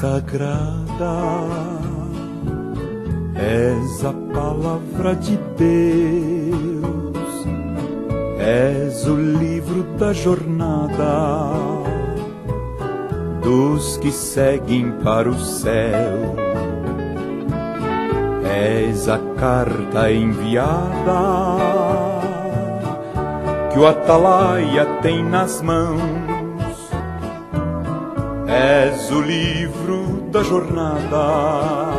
sagrada, és a palavra de Deus, és o livro da jornada dos que seguem para o céu. És a carta enviada que o atalaia tem nas mãos. És o livro da jornada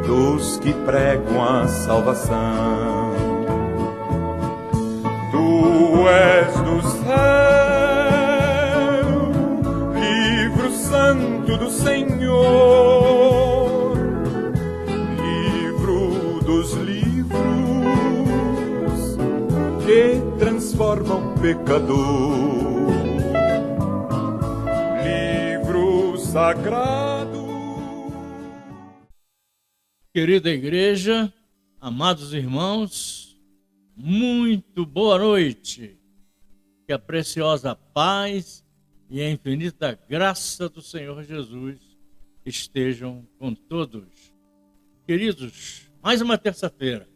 dos que pregam a salvação. Tu és do céu, livro santo do Senhor, livro dos livros que transforma o pecador. Sagrado. Querida igreja, amados irmãos, muito boa noite. Que a preciosa paz e a infinita graça do Senhor Jesus estejam com todos. Queridos, mais uma terça-feira,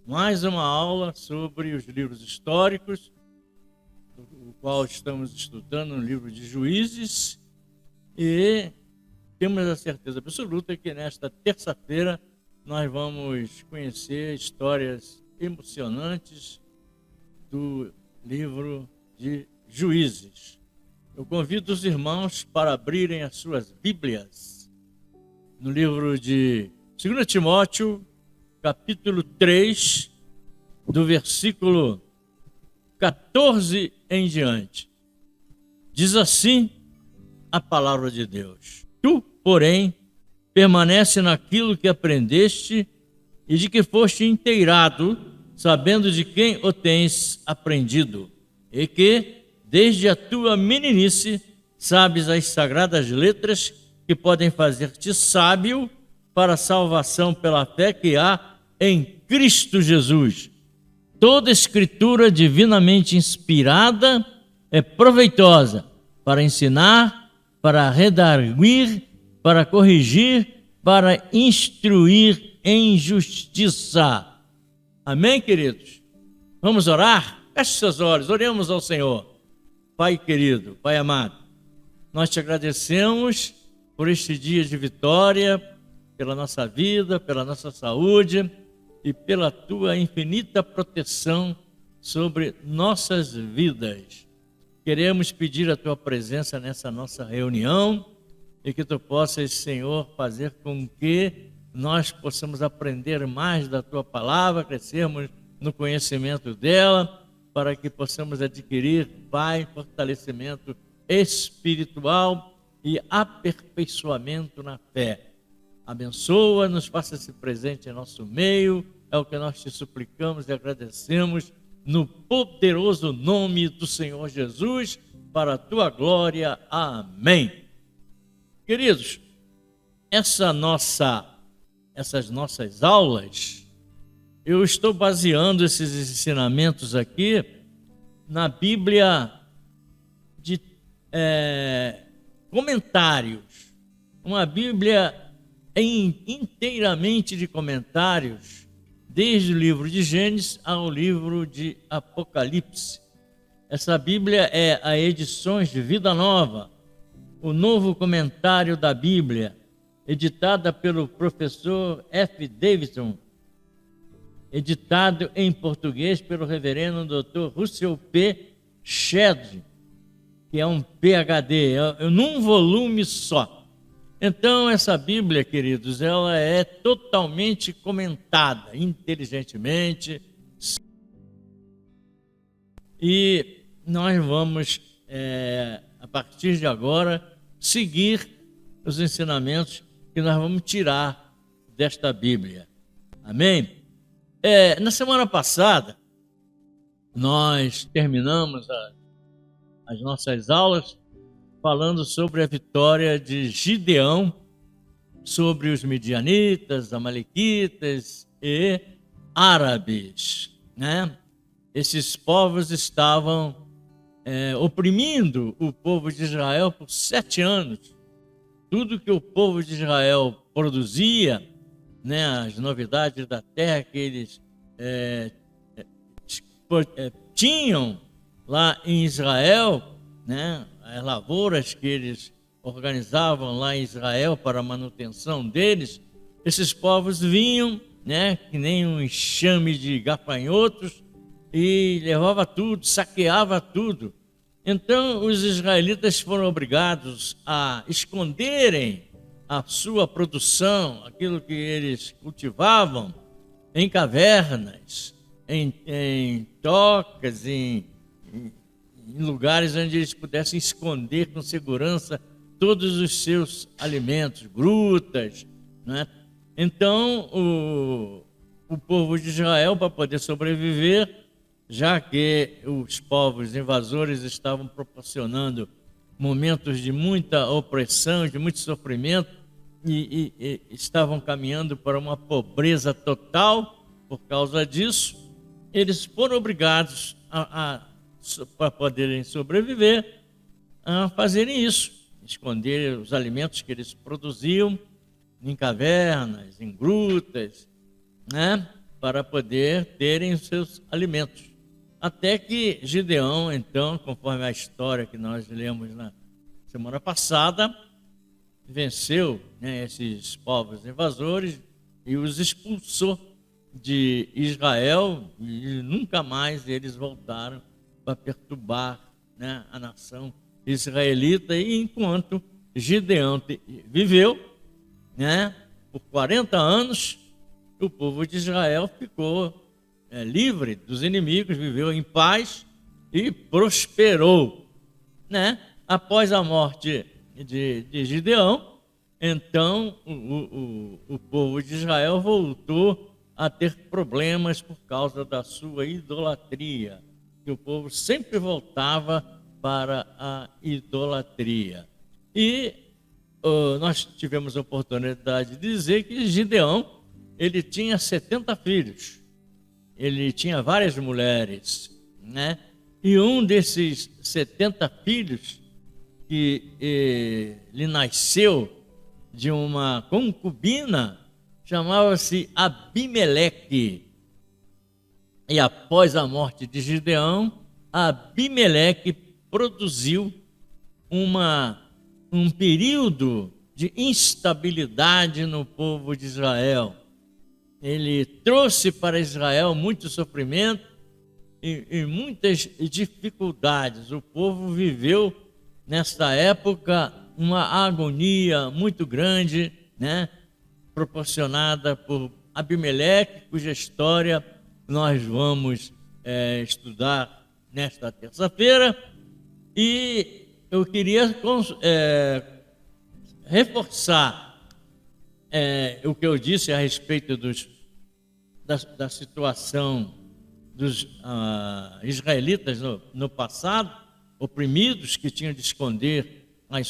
mais uma aula sobre os livros históricos, o qual estamos estudando no livro de Juízes. E temos a certeza absoluta que nesta terça-feira nós vamos conhecer histórias emocionantes do livro de Juízes. Eu convido os irmãos para abrirem as suas Bíblias no livro de 2 Timóteo, capítulo 3, do versículo 14 em diante. Diz assim a palavra de Deus: Tu, porém, permanece naquilo que aprendeste e de que foste inteirado, sabendo de quem o tens aprendido, e que, desde a tua meninice, sabes as sagradas letras que podem fazer-te sábio para a salvação pela fé que há em Cristo Jesus. Toda escritura divinamente inspirada é proveitosa para ensinar, para redarguir, para corrigir, para instruir em justiça. Amém, queridos? Vamos orar? Feche seus olhos, oremos ao Senhor. Pai querido, Pai amado, nós te agradecemos por este dia de vitória, pela nossa vida, pela nossa saúde e pela tua infinita proteção sobre nossas vidas. Queremos pedir a tua presença nessa nossa reunião e que tu possas, Senhor, fazer com que nós possamos aprender mais da tua palavra, crescermos no conhecimento dela, para que possamos adquirir, Pai, fortalecimento espiritual e aperfeiçoamento na fé. Abençoa-nos, faça-se presente em nosso meio, é o que nós te suplicamos e agradecemos, no poderoso nome do Senhor Jesus, para a tua glória. Amém. Queridos, essas nossas aulas, eu estou baseando esses ensinamentos aqui na Bíblia de comentários, uma Bíblia inteiramente de comentários, desde o livro de Gênesis ao livro de Apocalipse. Essa Bíblia é a Edições de Vida Nova, o novo comentário da Bíblia, editada pelo professor F. Davidson, editado em português pelo reverendo Dr. Russell P. Shedd, que é um PhD, num volume só. Então, essa Bíblia, queridos, ela é totalmente comentada, inteligentemente. E nós vamos, a partir de agora, seguir os ensinamentos que nós vamos tirar desta Bíblia. Amém? Na semana passada, nós terminamos as nossas aulas falando sobre a vitória de Gideão sobre os midianitas, amalequitas e árabes, né? Esses povos estavam oprimindo o povo de Israel por 7 anos. tudo que o povo de Israel produzia, né, as novidades da terra que eles tinham lá em Israel, né, as lavouras que eles organizavam lá em Israel para a manutenção deles, esses povos vinham, né, que nem um enxame de gafanhotos, e levava tudo, saqueava tudo. Então os israelitas foram obrigados a esconderem a sua produção, aquilo que eles cultivavam, em cavernas, em tocas, em lugares onde eles pudessem esconder com segurança todos os seus alimentos, grutas, né? Então o povo de Israel, para poder sobreviver, já que os povos invasores estavam proporcionando momentos de muita opressão, de muito sofrimento, e estavam caminhando para uma pobreza total por causa disso, eles foram obrigados para poderem sobreviver, a fazerem isso, esconder os alimentos que eles produziam em cavernas, em grutas, né, para poder terem os seus alimentos. Até que Gideão, então, conforme a história que nós lemos na semana passada, venceu, né, esses povos invasores e os expulsou de Israel, e nunca mais eles voltaram para perturbar, né, a nação israelita. E enquanto Gideão viveu, né, por 40 anos, o povo de Israel ficou livre dos inimigos, viveu em paz e prosperou, né? Após a morte de Gideão, então o povo de Israel voltou a ter problemas por causa da sua idolatria, que o povo sempre voltava para a idolatria. E nós tivemos a oportunidade de dizer que Gideão, ele tinha 70 filhos, ele tinha várias mulheres, né? E um desses 70 filhos que lhe nasceu de uma concubina chamava-se Abimeleque. E após a morte de Gideão, Abimeleque produziu um período de instabilidade no povo de Israel. Ele trouxe para Israel muito sofrimento e muitas dificuldades. O povo viveu, nesta época, uma agonia muito grande, né, proporcionada por Abimeleque, cuja história nós vamos estudar nesta terça-feira. E eu queria reforçar o que eu disse a respeito da situação dos israelitas no passado, oprimidos, que tinham de esconder a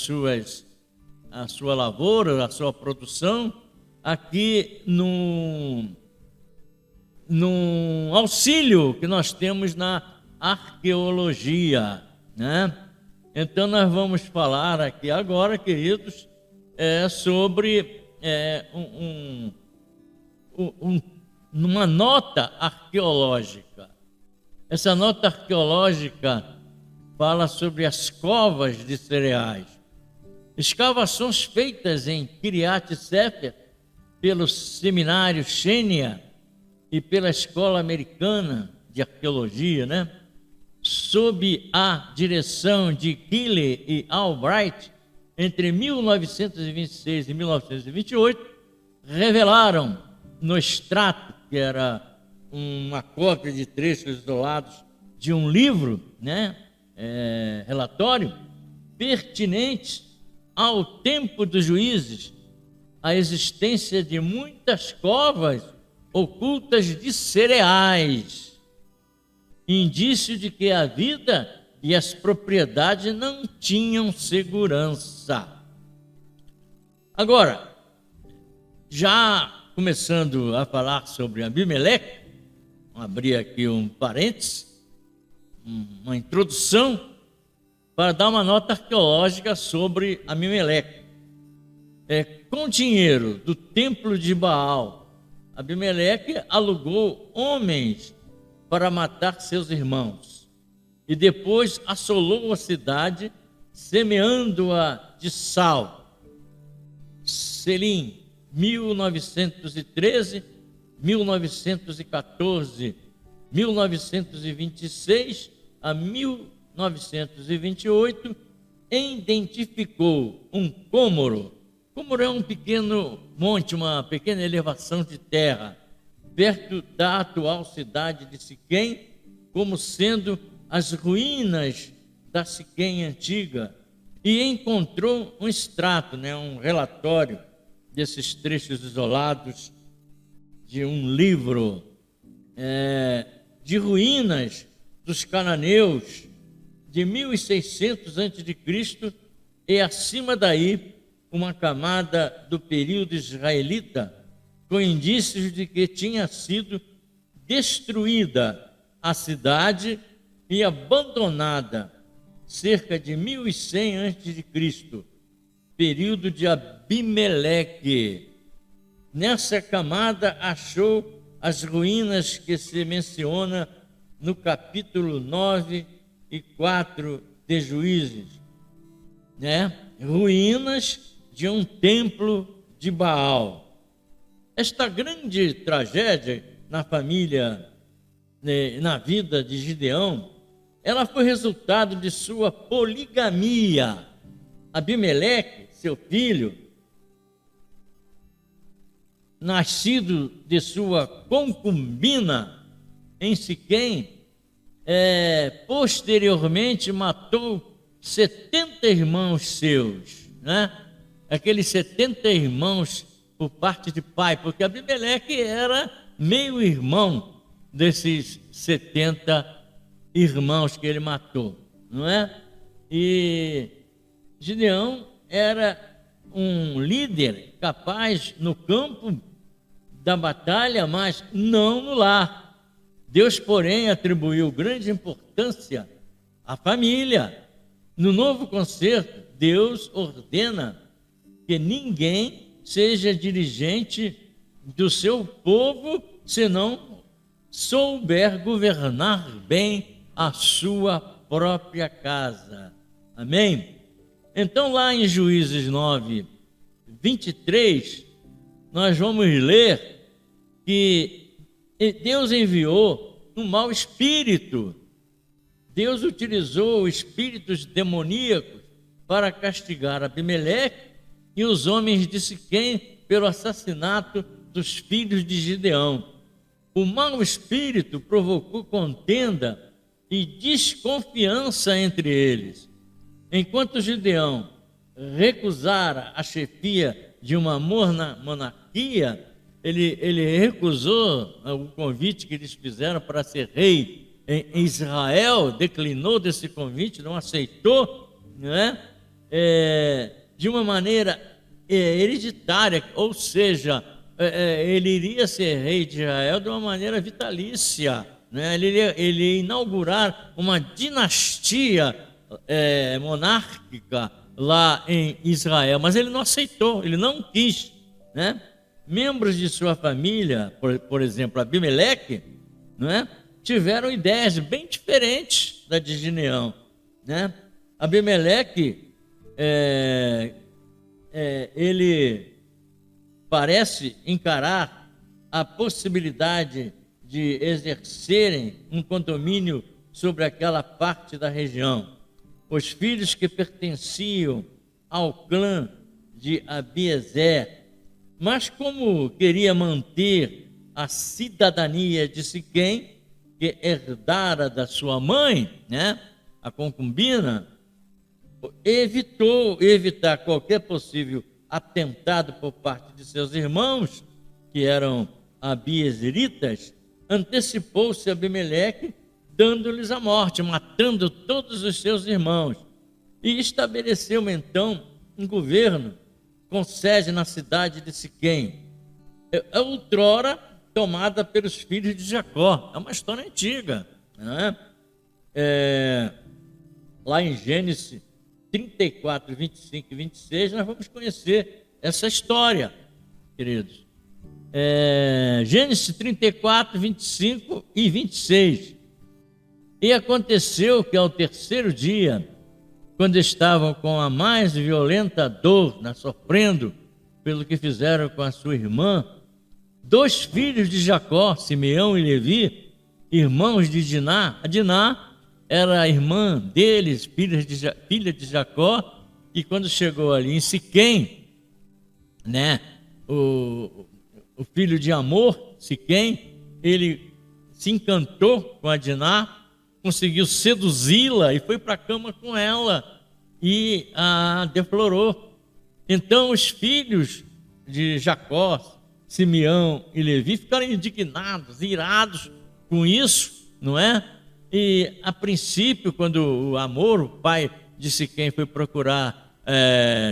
sua lavoura, a sua produção, aqui num auxílio que nós temos na arqueologia, né? Então nós vamos falar aqui agora, queridos, sobre uma nota arqueológica. Essa nota arqueológica fala sobre as covas de cereais. Escavações feitas em Kiryat Sefer pelo Seminário Xenia e pela Escola Americana de Arqueologia, né, sob a direção de Keeley e Albright, entre 1926 e 1928, revelaram no extrato, que era uma cópia de trechos isolados de um livro, né, relatório, pertinentes ao tempo dos juízes, a existência de muitas covas ocultas de cereais, indício de que a vida e as propriedades não tinham segurança. Agora, já começando a falar sobre Abimeleque, vou abrir aqui um parênteses, uma introdução para dar uma nota arqueológica sobre Abimeleque. com dinheiro do templo de Baal, Abimeleque alugou homens para matar seus irmãos e depois assolou a cidade, semeando-a de sal. Selim, 1913, 1914, 1926 a 1928, identificou um cômoro. Cômoro é um pequeno monte, uma pequena elevação de terra, perto da atual cidade de Siquém, como sendo as ruínas da Siquém antiga, e encontrou um extrato, um relatório desses trechos isolados de um livro de ruínas dos cananeus de 1600 a.C. e acima daí uma camada do período israelita com indícios de que tinha sido destruída a cidade e abandonada cerca de 1100 a.C., período de Abimeleque. Nessa camada achou as ruínas que se menciona no capítulo 9 e 4 de Juízes, ruínas de um templo de Baal. Esta grande tragédia na família, na vida de Gideão, ela foi resultado de sua poligamia. Abimeleque, seu filho, nascido de sua concubina em Siquém, posteriormente matou 70 irmãos seus, aqueles 70 irmãos por parte de pai, porque Abimeleque era meio irmão desses 70 irmãos que ele matou, E Gideão era um líder capaz no campo da batalha, mas não no lar. Deus, porém, atribuiu grande importância à família. No novo concerto, Deus ordena que ninguém seja dirigente do seu povo se não souber governar bem a sua própria casa. Amém? Então, lá em Juízes 9, 23, nós vamos ler que Deus enviou um mau espírito. Deus utilizou espíritos demoníacos para castigar Abimeleque e os homens de Siquém pelo assassinato dos filhos de Gideão. O mau espírito provocou contenda e desconfiança entre eles. Enquanto Gideão recusara a chefia de uma monarquia, ele recusou o convite que eles fizeram para ser rei em Israel, declinou desse convite, não aceitou, de uma maneira hereditária, ou seja, ele iria ser rei de Israel de uma maneira vitalícia, ele ia inaugurar uma dinastia monárquica lá em Israel, mas ele não aceitou, ele não quis, Membros de sua família, por exemplo, Abimeleque, tiveram ideias bem diferentes da de Gideão, Abimeleque, ele parece encarar a possibilidade de exercerem um condomínio sobre aquela parte da região. Os filhos que pertenciam ao clã de Abiezer, mas como queria manter a cidadania de Siquém, que herdara da sua mãe, a concubina, evitar qualquer possível atentado por parte de seus irmãos, que eram abiezeritas, antecipou-se Abimeleque, dando-lhes a morte, matando todos os seus irmãos, e estabeleceu então um governo com sede na cidade de Siquém, outrora tomada pelos filhos de Jacó. É uma história antiga, lá em Gênesis 34, 25 e 26, nós vamos conhecer essa história, queridos. Gênesis 34, 25 e 26. E aconteceu que ao terceiro dia, quando estavam com a mais violenta dor, sofrendo pelo que fizeram com a sua irmã, 2 filhos de Jacó, Simeão e Levi, irmãos de Diná. A Diná era a irmã deles, filha de Jacó, e quando chegou ali em Siquém, né, o filho de Amor, Siquém, ele se encantou com a Diná, conseguiu seduzi-la e foi para a cama com ela e a deflorou. Então os filhos de Jacó, Simeão e Levi ficaram indignados, irados com isso, não é? E a princípio, quando o Amor, o pai de Siquém, foi procurar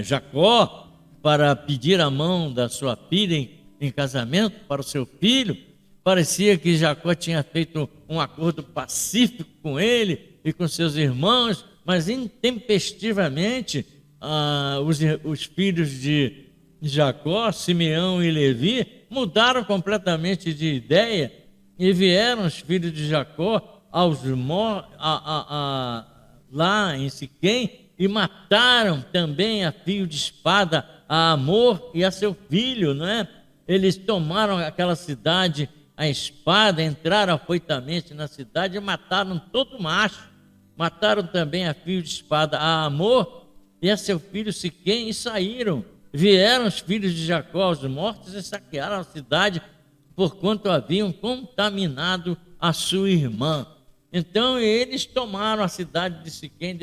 Jacó para pedir a mão da sua filha em casamento para o seu filho, parecia que Jacó tinha feito um acordo pacífico com ele e com seus irmãos, mas intempestivamente os filhos de Jacó, Simeão e Levi, mudaram completamente de ideia e vieram os filhos de Jacó lá em Siquém e mataram também a fio de espada a Amor e a seu filho, não é? Eles tomaram aquela cidade a espada, entraram afoitamente na cidade e mataram todo macho. Mataram também a fio de espada a Amor e a seu filho Siquém e saíram. Vieram os filhos de Jacó aos mortos e saquearam a cidade, porquanto haviam contaminado a sua irmã. Então eles tomaram a cidade de Siquém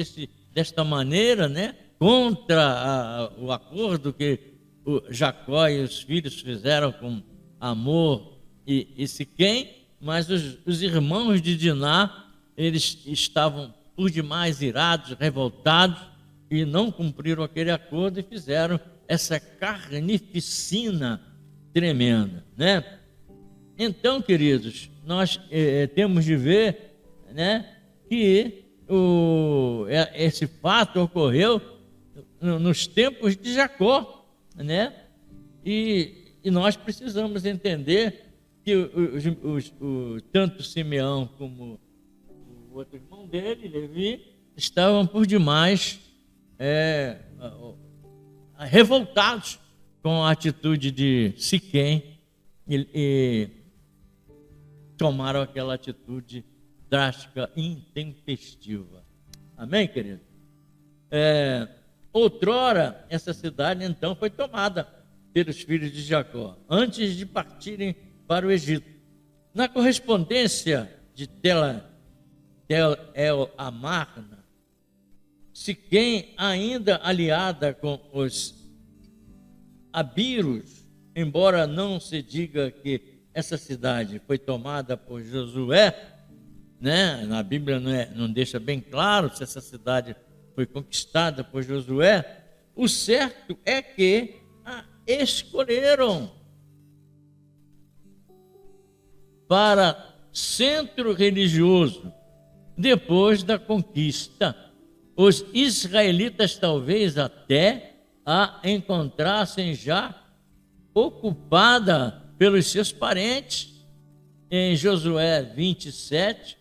desta maneira, né? Contra o acordo que o Jacó e os filhos fizeram com Amor e Siquém, mas os irmãos de Diná, eles estavam por demais irados, revoltados, e não cumpriram aquele acordo e fizeram essa carnificina tremenda, né? Então, queridos, nós temos de ver, né, que esse fato ocorreu nos tempos de Jacó, né? E nós precisamos entender que tanto Simeão como o outro irmão dele, Levi, estavam por demais revoltados com a atitude de Siquém e tomaram aquela atitude drástica, intempestiva. Amém, querido? Outrora, essa cidade então foi tomada pelos filhos de Jacó, antes de partirem para o Egito. Na correspondência de Tel El Amarna, Siquém, ainda aliada com os abiros, embora não se diga que essa cidade foi tomada por Josué, né? Na Bíblia não deixa bem claro se essa cidade foi conquistada por Josué. O certo é que a escolheram para centro religioso depois da conquista. Os israelitas talvez até a encontrassem já ocupada pelos seus parentes. Em Josué 27,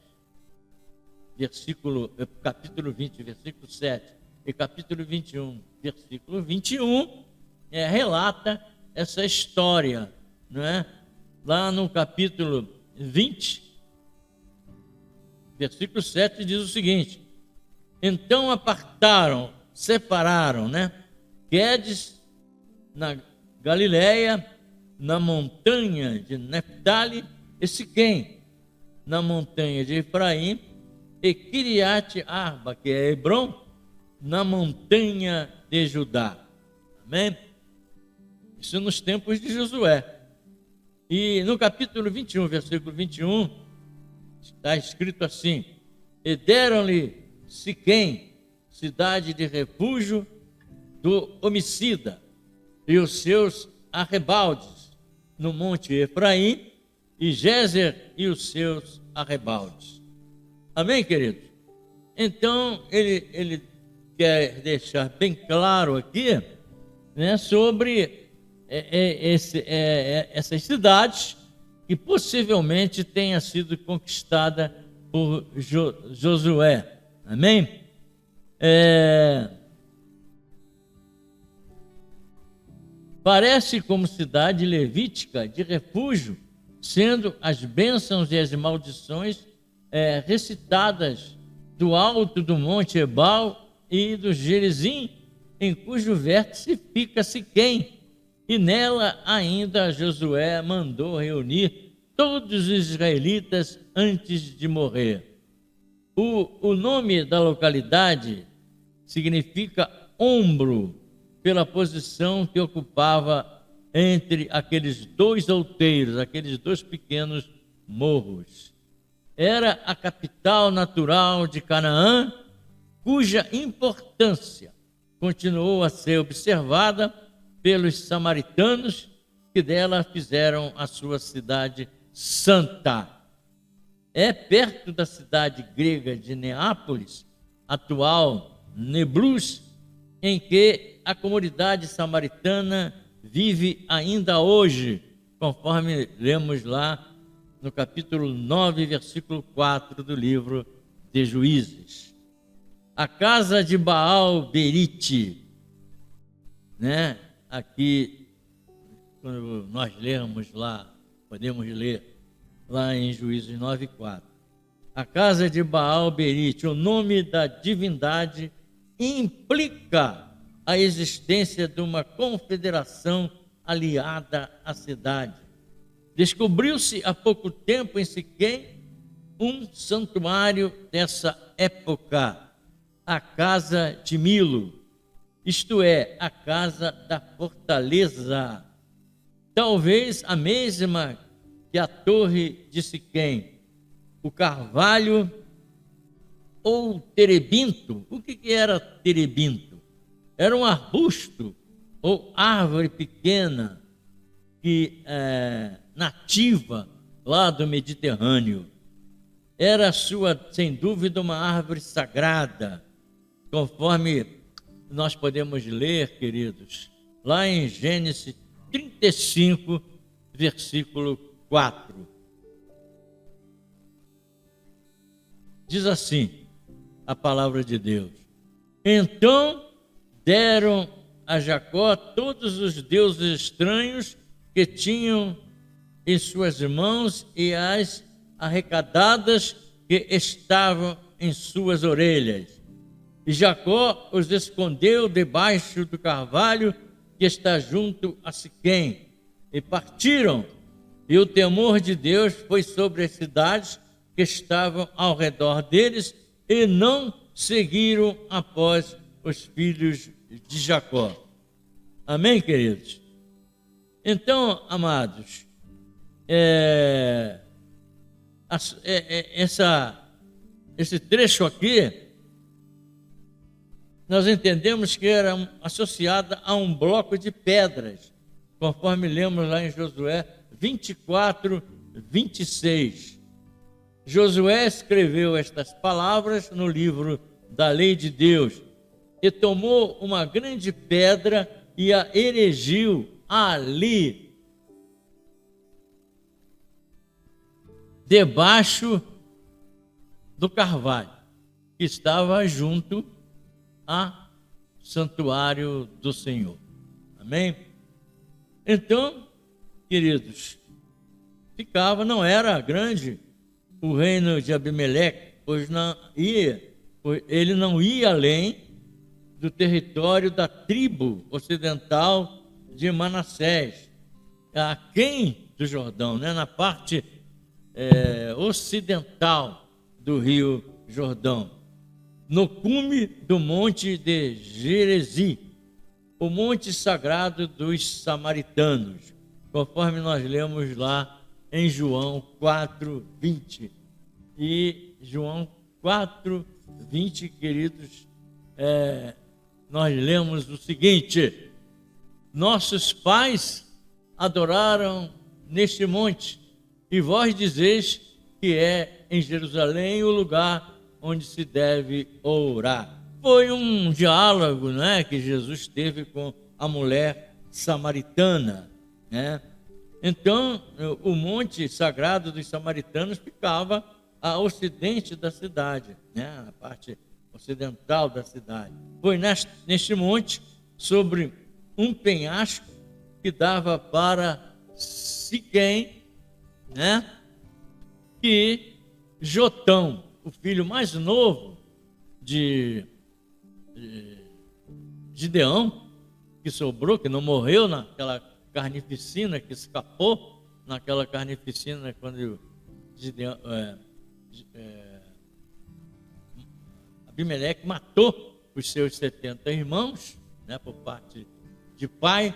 capítulo 20, versículo 7, e capítulo 21, versículo 21, relata essa história, não é? Lá no capítulo 20, versículo 7, diz o seguinte: então separaram, né? Quedes na Galileia, na montanha de Neftali, e Siquém na montanha de Efraim, e Kiriate Arba, que é Hebrom, na montanha de Judá. Amém? Isso nos tempos de Josué. E no capítulo 21, versículo 21, está escrito assim: e deram-lhe Siquém, cidade de refúgio do homicida, e os seus arrebaldes no monte Efraim, e Gézer e os seus arrebaldes. Amém, queridos? Então, ele quer deixar bem claro aqui né, sobre essas cidades que possivelmente tenha sido conquistada por Josué. Amém? Parece como cidade levítica de refúgio, sendo as bênçãos e as maldições recitadas do alto do Monte Ebal e do Gerizim, em cujo vértice fica Siquém, e nela ainda Josué mandou reunir todos os israelitas antes de morrer. O nome da localidade significa ombro, pela posição que ocupava entre aqueles dois outeiros, aqueles dois pequenos morros. Era a capital natural de Canaã, cuja importância continuou a ser observada pelos samaritanos, que dela fizeram a sua cidade santa. É perto da cidade grega de Neápolis, atual Neblus, em que a comunidade samaritana vive ainda hoje, conforme lemos lá no capítulo 9, versículo 4 do livro de Juízes. A casa de Baal-Berite, né? Aqui, quando nós lermos lá, podemos ler lá em Juízes 9:4. A casa de Baal-Berite, o nome da divindade, implica a existência de uma confederação aliada à cidade. Descobriu-se há pouco tempo em Siquém um santuário dessa época, a casa de Milo, isto é, a casa da fortaleza, talvez a mesma que a torre de Siquém. O carvalho ou terebinto. O que era terebinto? Era um arbusto ou árvore pequena que nativa lá do Mediterrâneo. Era sem dúvida, uma árvore sagrada, conforme nós podemos ler, queridos, lá em Gênesis 35, versículo 4. Diz assim a palavra de Deus: então deram a Jacó todos os deuses estranhos que tinham em suas mãos e as arrecadadas que estavam em suas orelhas. E Jacó os escondeu debaixo do carvalho que está junto a Siquém. E partiram, e o temor de Deus foi sobre as cidades que estavam ao redor deles, e não seguiram após os filhos de Jacó. Amém, queridos? Então, amados, esse trecho aqui, nós entendemos que era associada a um bloco de pedras, conforme lemos lá em Josué 24, 26. Josué escreveu estas palavras no livro da Lei de Deus e tomou uma grande pedra e a erigiu ali, debaixo do carvalho, que estava junto ao santuário do Senhor. Amém? Então, queridos, não era grande o reino de Abimeleque, pois ele não ia além do território da tribo ocidental de Manassés, aquém do Jordão, né? Na parte ocidental do rio Jordão, no cume do monte de Gerizim, o monte sagrado dos samaritanos, conforme nós lemos lá em João 4:20. E João 4:20, queridos, nós lemos o seguinte: nossos pais adoraram neste monte, e vós dizeis que é em Jerusalém o lugar onde se deve orar. Foi um diálogo, né, que Jesus teve com a mulher samaritana, né? Então, o monte sagrado dos samaritanos ficava a ocidente da cidade, né? Na parte ocidental da cidade. Foi neste monte, sobre um penhasco que dava para Siquém, né? Que Jotão, o filho mais novo de Gideão, que sobrou, que não morreu naquela carnificina, que escapou naquela carnificina quando Gideão, Abimeleque matou os seus 70 irmãos, né, por parte de pai,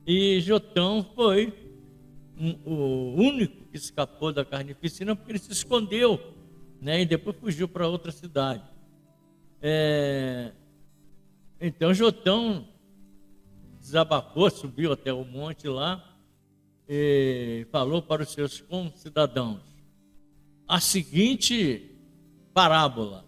e Jotão foi o único que escapou da carnificina, porque ele se escondeu, né, e depois fugiu para outra cidade. Então Jotão desabafou, subiu até o monte lá e falou para os seus concidadãos a seguinte parábola: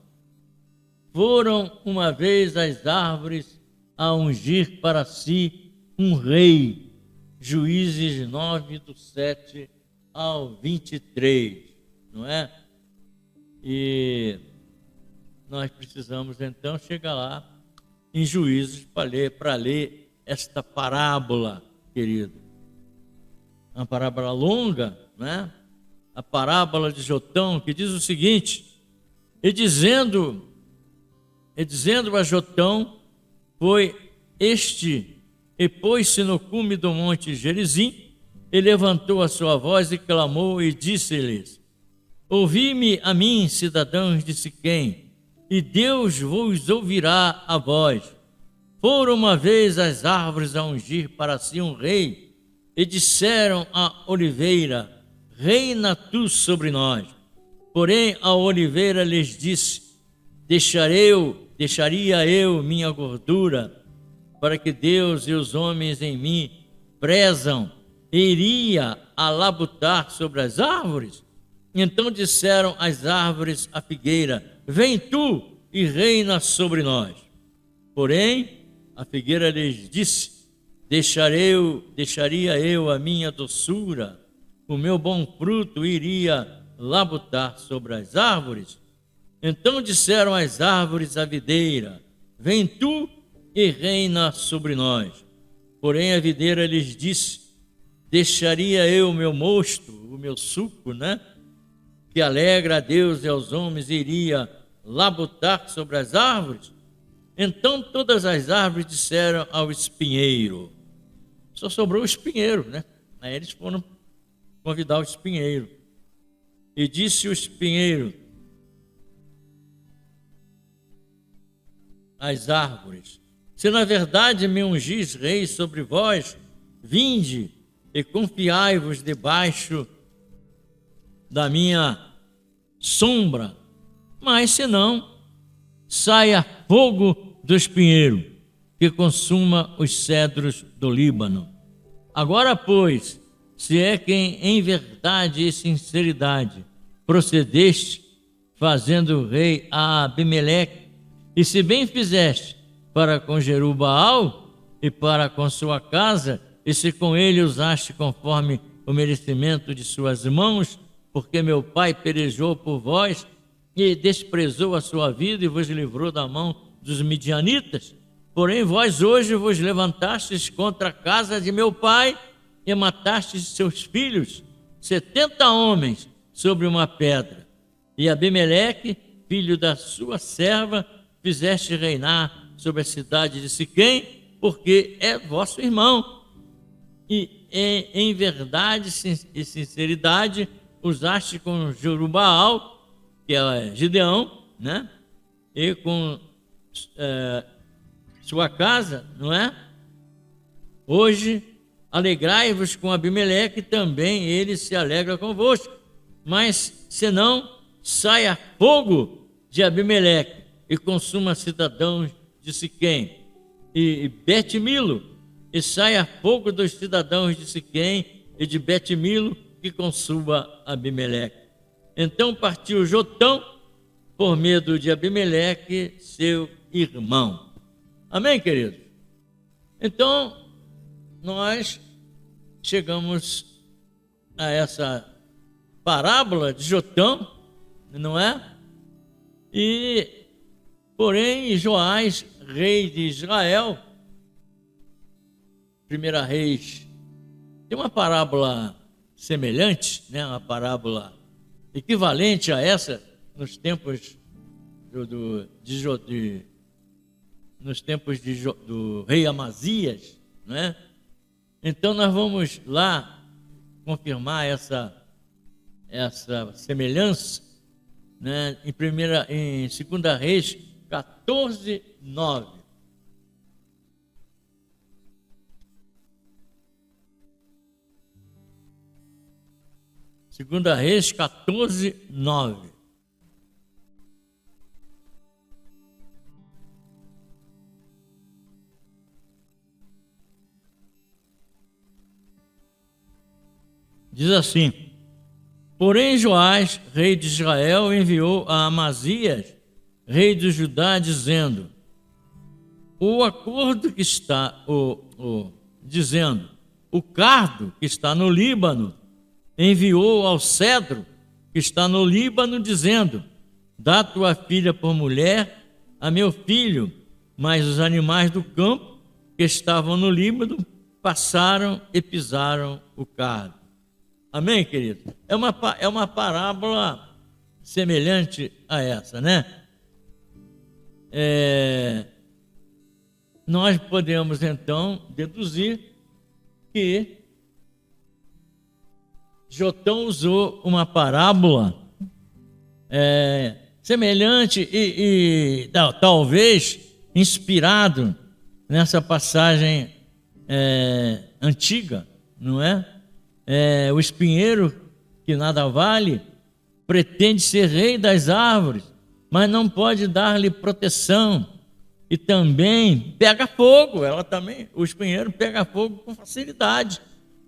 foram uma vez as árvores a ungir para si um rei. Juízes 9, do 7 ao 23, não é? E nós precisamos então chegar lá em Juízes para ler esta parábola, querido. Uma parábola longa, né? A parábola de Jotão, que diz o seguinte: e dizendo a Jotão, foi este, e pôs-se no cume do monte Gerizim, e levantou a sua voz e clamou e disse-lhes: ouvi-me a mim, cidadãos de Siquém, e Deus vos ouvirá a voz. Foram uma vez as árvores a ungir para si um rei, e disseram à oliveira: reina tu sobre nós. Porém a oliveira lhes disse: deixaria eu minha gordura, para que Deus e os homens em mim prezam, e iria a labutar sobre as árvores? Então disseram as árvores à figueira: vem tu e reina sobre nós. Porém a figueira lhes disse: deixaria eu a minha doçura, o meu bom fruto iria labutar sobre as árvores? Então disseram as árvores à videira: vem tu e reina sobre nós. Porém a videira lhes disse: deixaria eu o meu mosto, o meu suco, né, que alegra a Deus e aos homens, iria labutar sobre as árvores? Então todas as árvores disseram ao espinheiro. Só sobrou o espinheiro, né? Aí eles foram convidar o espinheiro. E disse o espinheiro às árvores: se na verdade me ungis rei sobre vós, vinde e confiai-vos debaixo da minha sombra. Mas se não, saia fogo do espinheiro, que consuma os cedros do Líbano. Agora, pois, se é que em verdade e sinceridade procedeste, fazendo rei a Abimeleque, e se bem fizeste para com Jerubaal e para com sua casa, e se com ele usaste conforme o merecimento de suas mãos, porque meu pai pelejou por vós e desprezou a sua vida e vos livrou da mão dos midianitas. Porém vós hoje vos levantastes contra a casa de meu pai e matastes seus filhos, 70 homens, sobre uma pedra. E Abimeleque, filho da sua serva, fizeste reinar sobre a cidade de Siquém, porque é vosso irmão. E em verdade e sinceridade usaste com Jerubaal, que é Gideão, né? E com sua casa, não é? Hoje alegrai-vos com Abimeleque, também ele se alegra convosco. Mas senão, saia fogo de Abimeleque e consuma cidadãos de Siquém e Bet-Milo, e saia fogo dos cidadãos de Siquém e de Bet-Milo, que consuma Abimeleque. Então partiu Jotão por medo de Abimeleque, seu irmão. Amém, queridos? Então, nós chegamos a essa parábola de Jotão, não é? E, porém, Joás, rei de Israel, 1 Reis, tem uma parábola semelhante, né? Uma parábola equivalente a essa nos tempos do rei Amazias, né? Então nós vamos lá confirmar essa semelhança, né? Em 2 Reis 14, 9. Segunda Reis 14, 9. Diz assim: porém Joás, rei de Israel, enviou a Amazias, rei de Judá, dizendo: o acordo que está, dizendo, o cardo que está no Líbano, enviou ao cedro que está no Líbano, dizendo: dá tua filha por mulher a meu filho. Mas os animais do campo que estavam no Líbano passaram e pisaram o cardo. Amém, querido? É uma parábola semelhante a essa, né? Nós podemos então deduzir que Jotão usou uma parábola semelhante e talvez inspirado nessa passagem antiga, não é? O espinheiro que nada vale pretende ser rei das árvores, mas não pode dar-lhe proteção, e também pega fogo. O espinheiro pega fogo com facilidade,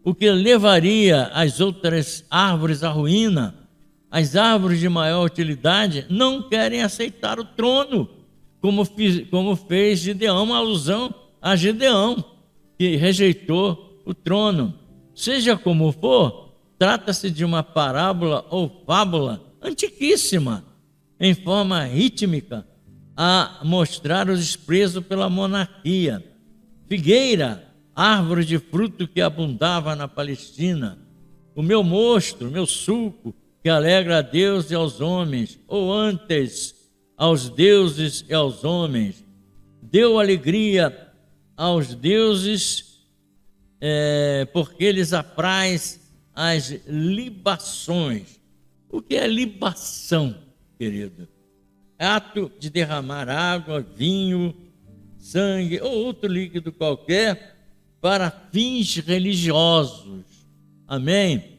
o que levaria as outras árvores à ruína. As árvores de maior utilidade não querem aceitar o trono, como fez Gideão, uma alusão a Gideão, que rejeitou o trono. Seja como for, trata-se de uma parábola ou fábula antiquíssima, em forma rítmica, a mostrar o desprezo pela monarquia. Figueira, árvore de fruto que abundava na Palestina, o meu mosto, o meu suco, que alegra a Deus e aos homens, ou antes, aos deuses e aos homens, deu alegria aos deuses, porque lhes apraz as libações. O que é libação, querido? Ato de derramar água, vinho, sangue ou outro líquido qualquer para fins religiosos. Amém?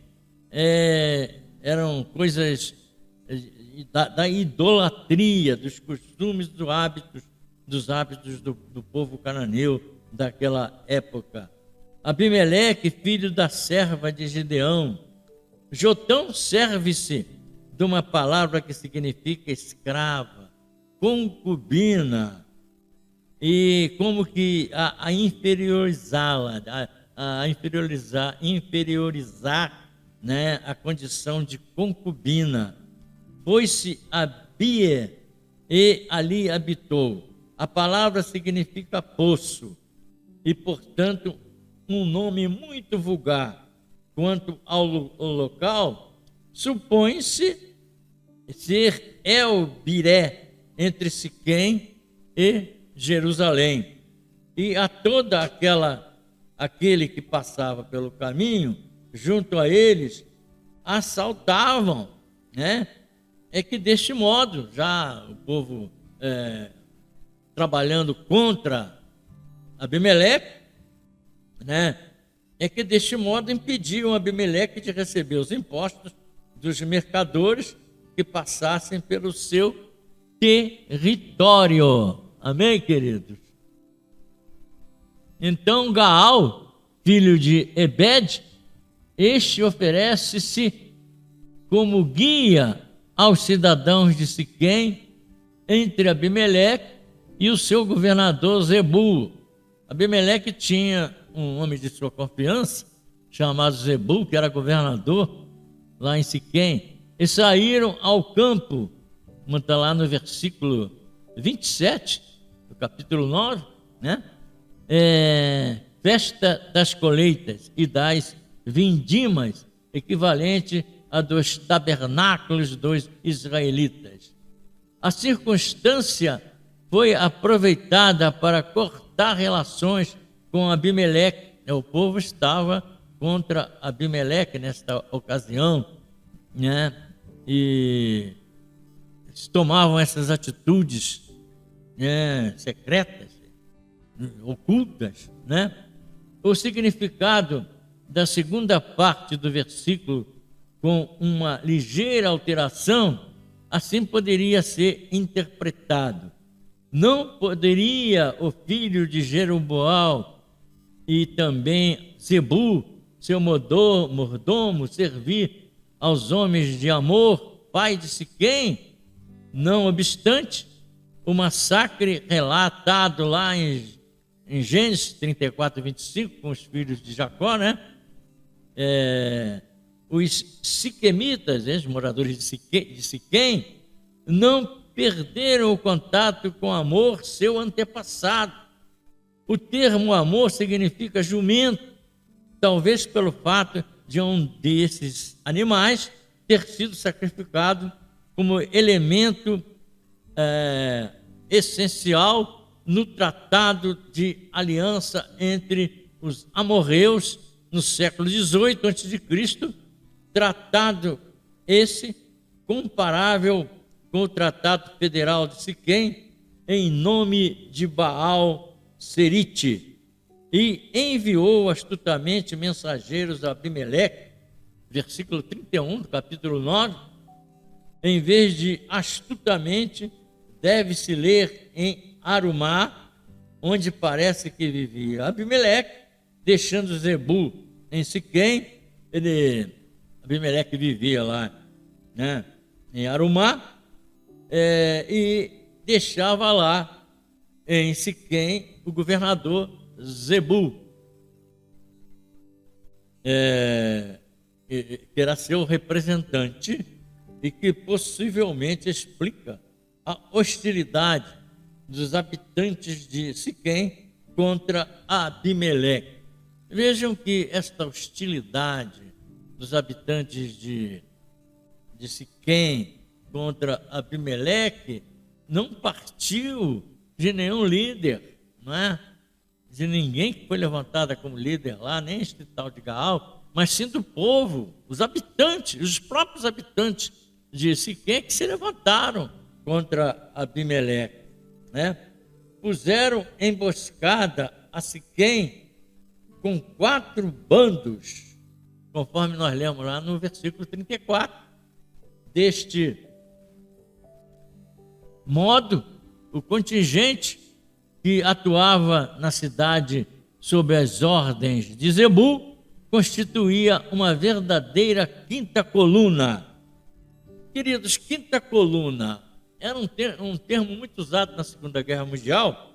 Eram coisas da idolatria, dos costumes, dos hábitos do povo cananeu daquela época. Abimeleque, filho da serva de Gideão. Jotão serve-se de uma palavra que significa escrava, concubina, e como que a inferiorizá-la, a inferiorizar, né, a condição de concubina. Foi-se a Bie e ali habitou. A palavra significa poço e, portanto, um nome muito vulgar. Quanto ao local, supõe-se ser El-Biré, entre Siquém e Jerusalém. E a toda aquele que passava pelo caminho, junto a eles, assaltavam, né? É que deste modo, já o povo trabalhando contra Abimeleque, né? É que deste modo impediam Abimeleque de receber os impostos dos mercadores que passassem pelo seu território. Amém, queridos? Então Gaal, filho de Ebed, este oferece-se como guia aos cidadãos de Siquém entre Abimeleque e o seu governador Zebul. Abimeleque tinha um homem de sua confiança, chamado Zebul, que era governador lá em Siquém, e saíram ao campo, como está lá no versículo 27, do capítulo 9, né? Festa das colheitas e das vindimas, equivalente a dos tabernáculos dos israelitas. A circunstância foi aproveitada para cortar relações com Abimeleque. O povo estava contra Abimeleque nesta ocasião, né? E eles tomavam essas atitudes, né, secretas, ocultas, né? O significado da segunda parte do versículo, com uma ligeira alteração, assim poderia ser interpretado: não poderia o filho de Jeroboal e também Zebu, seu mordomo, servir aos homens de Amor, pai de Siquém? Não obstante, o massacre relatado lá em Gênesis 34, 25, com os filhos de Jacó, né? Os siquemitas, os moradores de Siquém, não perderam o contato com Amor, seu antepassado. O termo Amor significa jumento, talvez pelo fato de um desses animais ter sido sacrificado como elemento essencial no tratado de aliança entre os amorreus no século XVIII a.C., tratado esse comparável com o Tratado Federal de Siquém, em nome de Baal Serite, e enviou astutamente mensageiros a Abimeleque, versículo 31 do capítulo 9. Em vez de astutamente, deve-se ler em Arumá, onde parece que vivia Abimeleque, deixando Zebu em Siquém. Abimeleque vivia lá, né, em Arumá, e deixava lá em Siquém o governador Zebu, que era seu representante, e que possivelmente explica a hostilidade dos habitantes de Siquém contra Abimeleque. Vejam que esta hostilidade dos habitantes de Siquém contra Abimeleque não partiu de nenhum líder, não é? De ninguém que foi levantada como líder lá, nem este tal de Gaal, mas sim do povo, os habitantes, os próprios habitantes de Siquém que se levantaram contra Abimeleque, né? Puseram emboscada a Siquém com 4 bandos, conforme nós lemos lá no versículo 34. Deste modo, o contingente que atuava na cidade sob as ordens de Zebu constituía uma verdadeira quinta coluna. Queridos, quinta coluna era um termo muito usado na Segunda Guerra Mundial.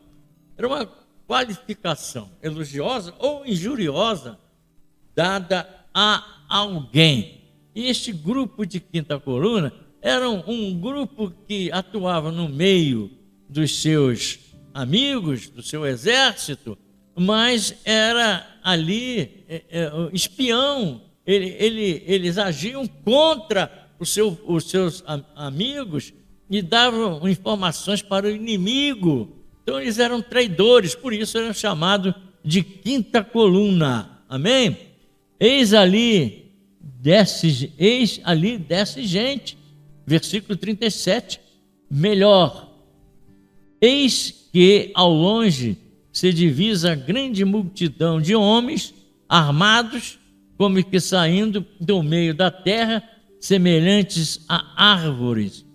Era uma qualificação elogiosa ou injuriosa dada a alguém. E este grupo de quinta coluna era um grupo que atuava no meio dos seus amigos, do seu exército, mas era ali espião. Eles agiam contra os seus amigos e davam informações para o inimigo. Então eles eram traidores, por isso eram chamados de quinta coluna. Amém? Eis ali desce gente. Versículo 37. Melhor, eis que ao longe se divisa grande multidão de homens armados, como que saindo do meio da terra, semelhantes a árvores.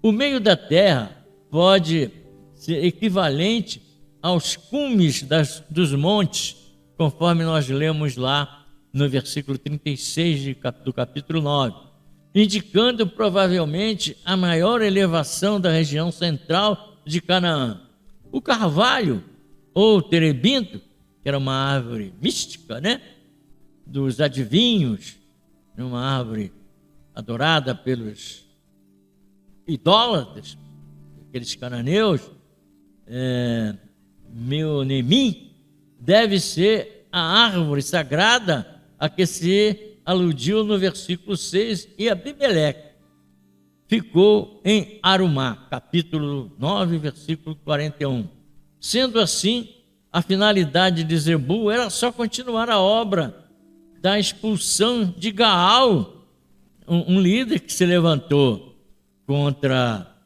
O meio da terra pode ser equivalente aos cumes dos montes, conforme nós lemos lá no versículo 36 do capítulo 9, indicando provavelmente a maior elevação da região central de Canaã. O carvalho, ou terebinto, que era uma árvore mística, né? Dos adivinhos, uma árvore adorada pelos idólatras, aqueles cananeus, Meonemim, deve ser a árvore sagrada a que se aludiu no versículo 6, e Abimeleque ficou em Arumá, capítulo 9, versículo 41. Sendo assim, a finalidade de Zebul era só continuar a obra da expulsão de Gaal, um líder que se levantou contra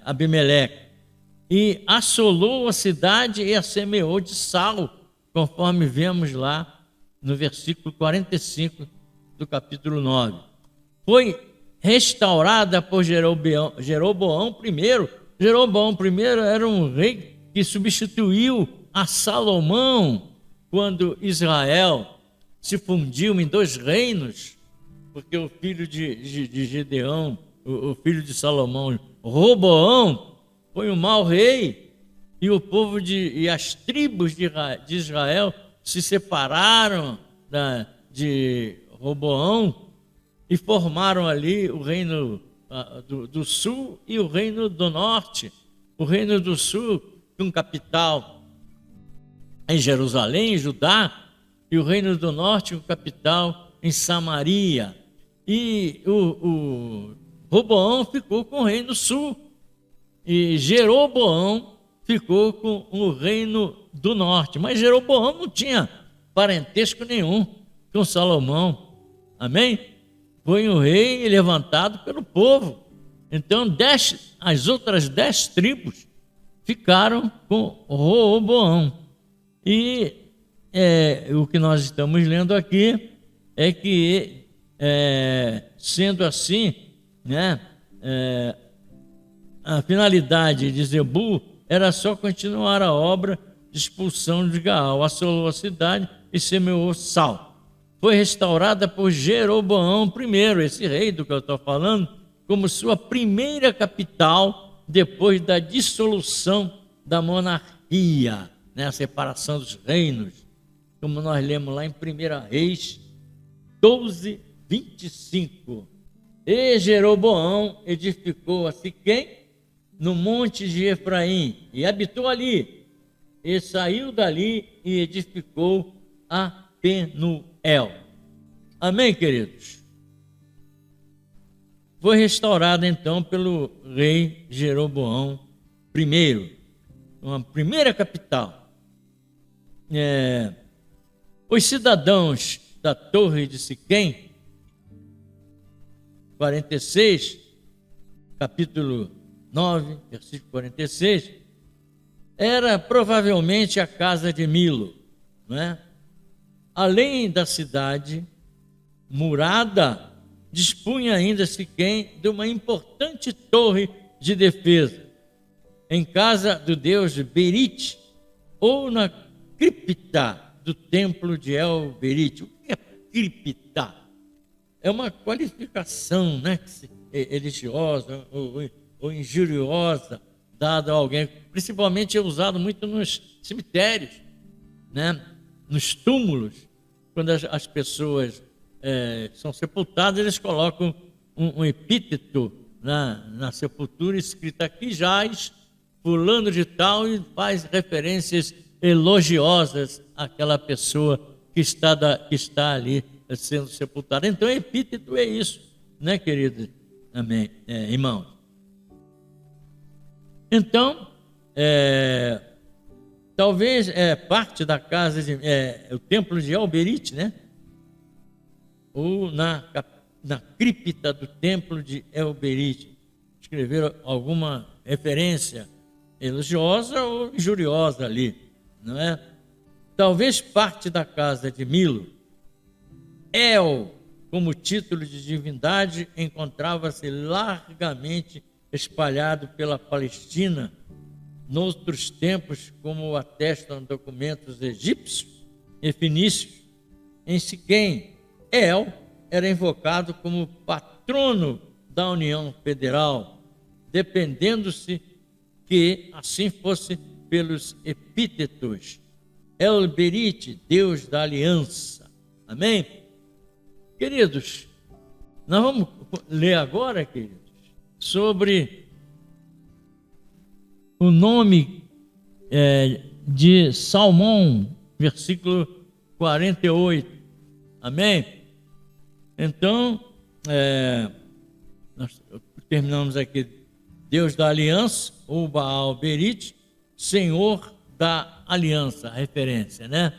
Abimeleque e assolou a cidade e a semeou de sal, conforme vemos lá no versículo 45 do capítulo 9. Foi restaurada por Jeroboão I. Jeroboão I era um rei que substituiu a Salomão quando Israel se fundiu em dois reinos, porque o filho de Gedeão, o filho de Salomão, Roboão, foi um mau rei, e o povo e as tribos de Israel se separaram de Roboão e formaram ali o reino do sul e o reino do norte. O reino do sul com capital em Jerusalém, em Judá, e o reino do norte com capital em Samaria. E o Roboão ficou com o reino do sul, e Jeroboão ficou com o reino do norte. Mas Jeroboão não tinha parentesco nenhum com Salomão. Amém? Foi um rei levantado pelo povo. Então as outras 10 tribos ficaram com Roboão. E o que nós estamos lendo aqui é que, sendo assim, né, a finalidade de Zebul era só continuar a obra de expulsão de Gaal, assolou a cidade e semeou sal. Foi restaurada por Jeroboão I, esse rei do que eu estou falando, como sua primeira capital depois da dissolução da monarquia, né, a separação dos reinos, como nós lemos lá em 1 Reis 12, 25. E Jeroboão edificou a Siquém, no monte de Efraim, e habitou ali, e saiu dali e edificou a Penuel. Amém, queridos? Foi restaurada então pelo rei Jeroboão I, uma primeira capital. Os cidadãos da Torre de Siquém, 46, capítulo 9, versículo 46, era provavelmente a casa de Milo, não é? Além da cidade murada, dispunha ainda Siquém de uma importante torre de defesa, em casa do deus Berite, ou na cripta do templo de El-Berite. O que é cripta? É uma qualificação, né, religiosa ou injuriosa dada a alguém, principalmente é usado muito nos cemitérios, né, nos túmulos, quando as pessoas são sepultadas, eles colocam um epíteto na sepultura, escrito aqui jaz fulano de tal, e faz referências elogiosas àquela pessoa que está ali sendo sepultada. Então, epíteto é isso, né, querido? Amém, irmãos? Então, talvez parte da casa o templo de El-Berite, né? Ou na cripta do templo de El-Berite. Escreveram alguma referência elogiosa ou injuriosa ali, não é? Talvez parte da casa de Milo. El, como título de divindade, encontrava-se largamente espalhado pela Palestina noutros tempos, como atestam documentos egípcios e fenícios. Em Siquém, El era invocado como patrono da União Federal, dependendo-se que assim fosse pelos epítetos El Berit, Deus da aliança. Amém? Queridos, nós vamos ler agora, queridos, sobre o nome de Salmão, versículo 48. Amém? Então, nós terminamos aqui, Deus da aliança, ou Baal Berit, Senhor da aliança, a referência, né?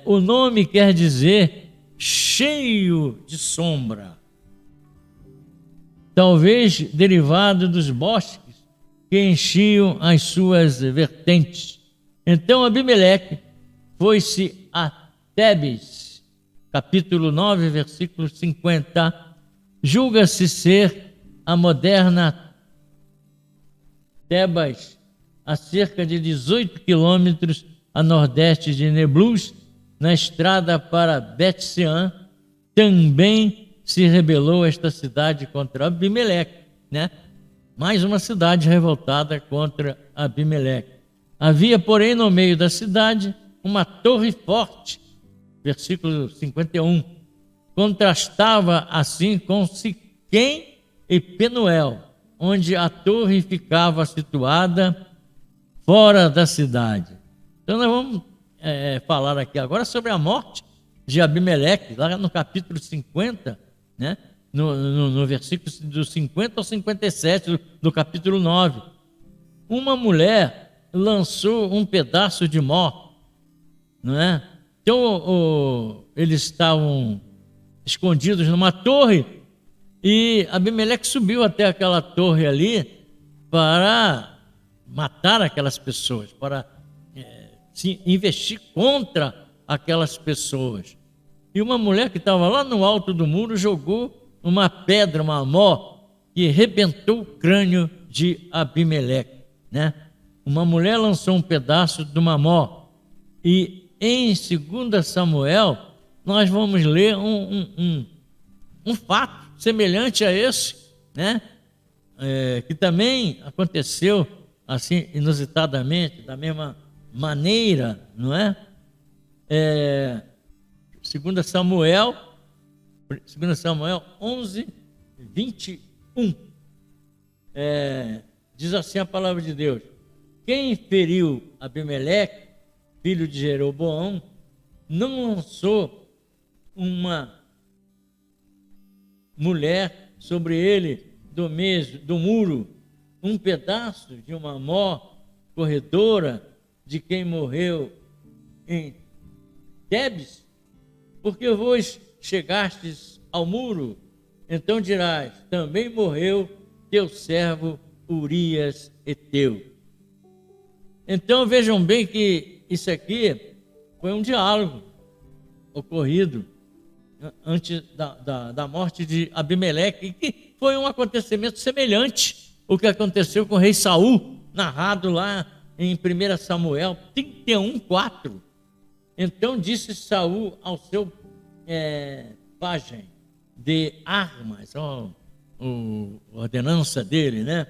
O nome quer dizer cheio de sombra, talvez derivado dos bosques que enchiam as suas vertentes. Então Abimeleque foi-se a Tebes, capítulo 9, versículo 50, julga-se ser a moderna Tebas, a cerca de 18 quilômetros a nordeste de Neblus, na estrada para Bet-Sean. Também se rebelou esta cidade contra Abimeleque, né? Mais uma cidade revoltada contra Abimeleque. Havia, porém, no meio da cidade uma torre forte, versículo 51, contrastava assim com Siquém e Penuel, onde a torre ficava situada fora da cidade. Então nós vamos falar aqui agora sobre a morte de Abimeleque, lá no capítulo 50, né? No versículo do 50 ao 57 do capítulo 9. Uma mulher lançou um pedaço de mó, não é? Então eles estavam escondidos numa torre e Abimeleque subiu até aquela torre ali para matar aquelas pessoas, para se investir contra aquelas pessoas. E uma mulher que estava lá no alto do muro jogou uma pedra, uma mó, que arrebentou o crânio de Abimeleque, né? Uma mulher lançou um pedaço de uma mó. E em 2 Samuel nós vamos ler um fato semelhante a esse, né? Que também aconteceu assim inusitadamente, da mesma maneira, não é? 2 Samuel 11, 21. Diz assim a palavra de Deus: quem feriu Abimeleque, filho de Jeroboão, não lançou uma mulher sobre ele do muro, um pedaço de uma mó corredora de quem morreu em Tebes? Porque vos chegastes ao muro, então dirás, também morreu teu servo Urias Heteu. Então vejam bem que isso aqui foi um diálogo ocorrido antes da morte de Abimeleque, que foi um acontecimento semelhante ao que aconteceu com o rei Saul, narrado lá em 1 Samuel 31, 4. Então disse Saul ao seu pajem de armas, a ordenança dele, né?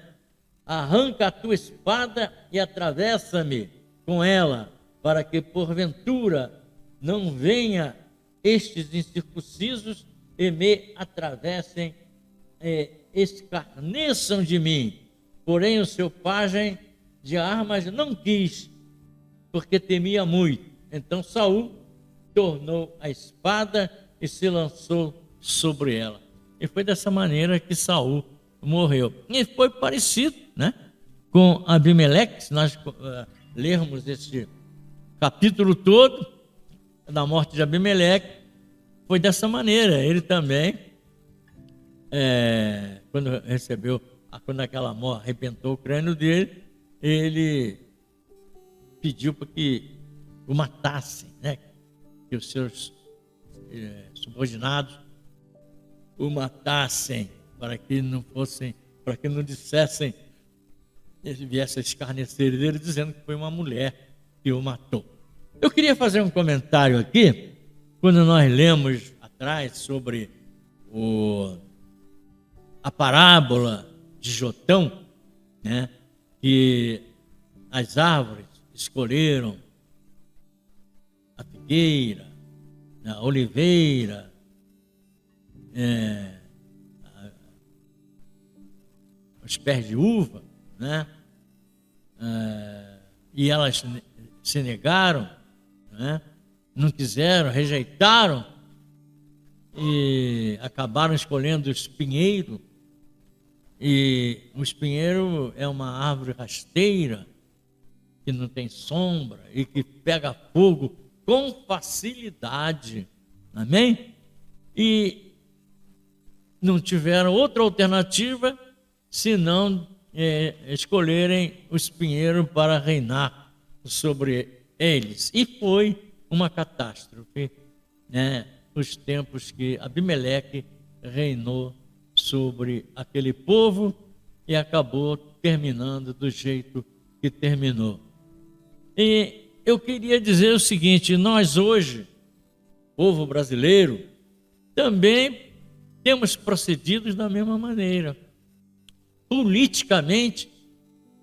Arranca a tua espada e atravessa-me com ela, para que porventura não venha estes incircuncisos e me atravessem, escarneçam de mim. Porém o seu pajem de armas não quis, porque temia muito. Então Saul tornou a espada e se lançou sobre ela. E foi dessa maneira que Saul morreu. E foi parecido, né, com Abimeleque. Se nós lermos esse capítulo todo da morte de Abimeleque, foi dessa maneira. Ele também, quando aquela morte arrebentou o crânio dele, ele pediu para que o matassem, né? Que os seus subordinados o matassem, para que não dissessem, viessem a escarnecer dele, dizendo que foi uma mulher que o matou. Eu queria fazer um comentário aqui, quando nós lemos atrás sobre a parábola de Jotão, né? Que as árvores escolheram a figueira, a oliveira, os pés de uva, né? E elas se negaram, né? Não quiseram, rejeitaram e acabaram escolhendo o espinheiro. E o espinheiro é uma árvore rasteira, que não tem sombra e que pega fogo com facilidade. Amém? E não tiveram outra alternativa senão escolherem o espinheiro para reinar sobre eles. E foi uma catástrofe, né? Os tempos que Abimeleque reinou sobre aquele povo e acabou terminando do jeito que terminou. E eu queria dizer o seguinte: nós hoje, povo brasileiro, também temos procedido da mesma maneira. Politicamente,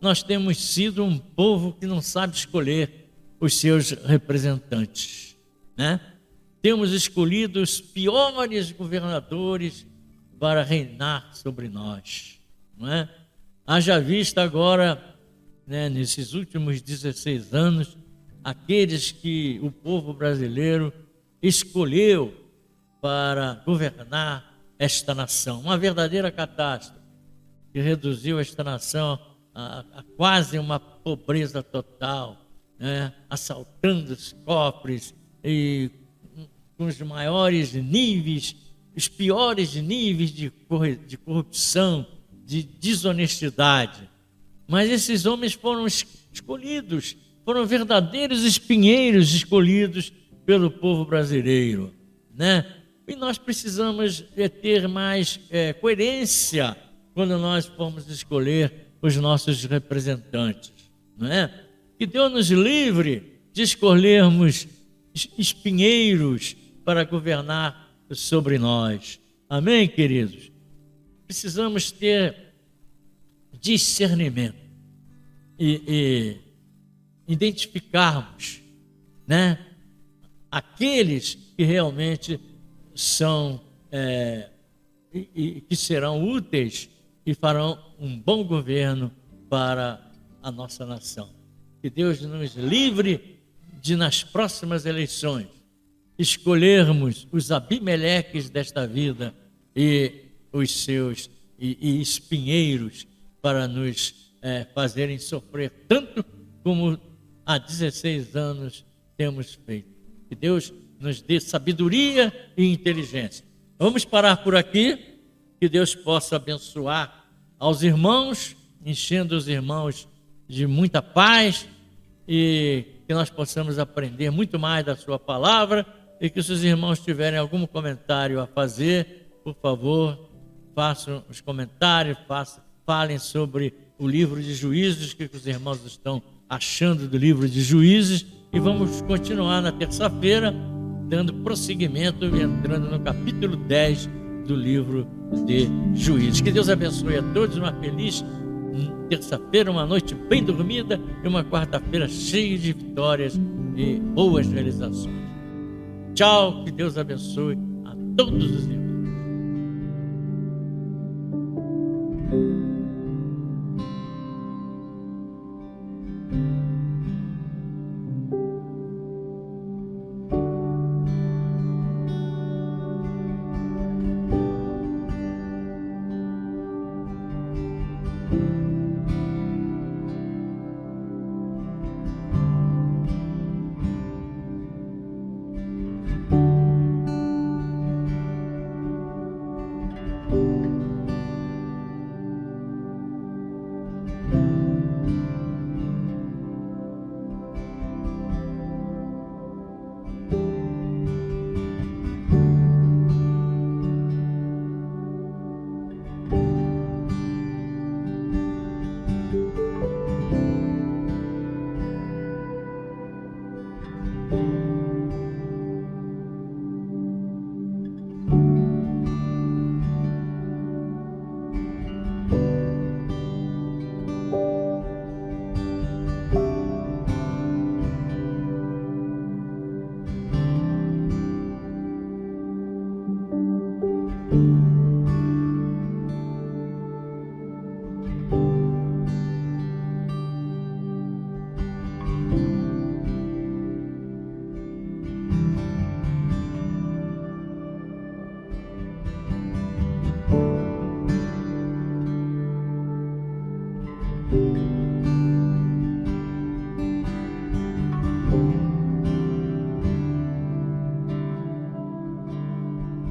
nós temos sido um povo que não sabe escolher os seus representantes, né? Temos escolhido os piores governadores para reinar sobre nós, não é? Haja vista agora, né, nesses últimos 16 anos, aqueles que o povo brasileiro escolheu para governar esta nação. Uma verdadeira catástrofe que reduziu esta nação a quase uma pobreza total, né? Assaltando os cofres e com os maiores níveis, os piores níveis de corrupção, de desonestidade. Mas esses homens foram escolhidos, foram verdadeiros espinheiros escolhidos pelo povo brasileiro, né? E nós precisamos ter mais coerência quando nós formos escolher os nossos representantes, não é? Que Deus nos livre de escolhermos espinheiros para governar sobre nós. Amém, queridos? Precisamos ter discernimento e identificarmos, né, aqueles que realmente são e que serão úteis e farão um bom governo para a nossa nação. Que Deus nos livre de, nas próximas eleições, escolhermos os Abimeleques desta vida e os seus e espinheiros para nos fazerem sofrer tanto como há 16 anos temos feito. Que Deus nos dê sabedoria e inteligência. Vamos parar por aqui. Que Deus possa abençoar aos irmãos, enchendo os irmãos de muita paz e que nós possamos aprender muito mais da sua palavra. E que se os irmãos tiverem algum comentário a fazer, por favor, façam os comentários, falem sobre o livro de Juízes, o que os irmãos estão achando do livro de Juízes. E vamos continuar na terça-feira, dando prosseguimento e entrando no capítulo 10 do livro de Juízes. Que Deus abençoe a todos, uma feliz terça-feira, uma noite bem dormida e uma quarta-feira cheia de vitórias e boas realizações. Tchau, que Deus abençoe a todos os irmãos.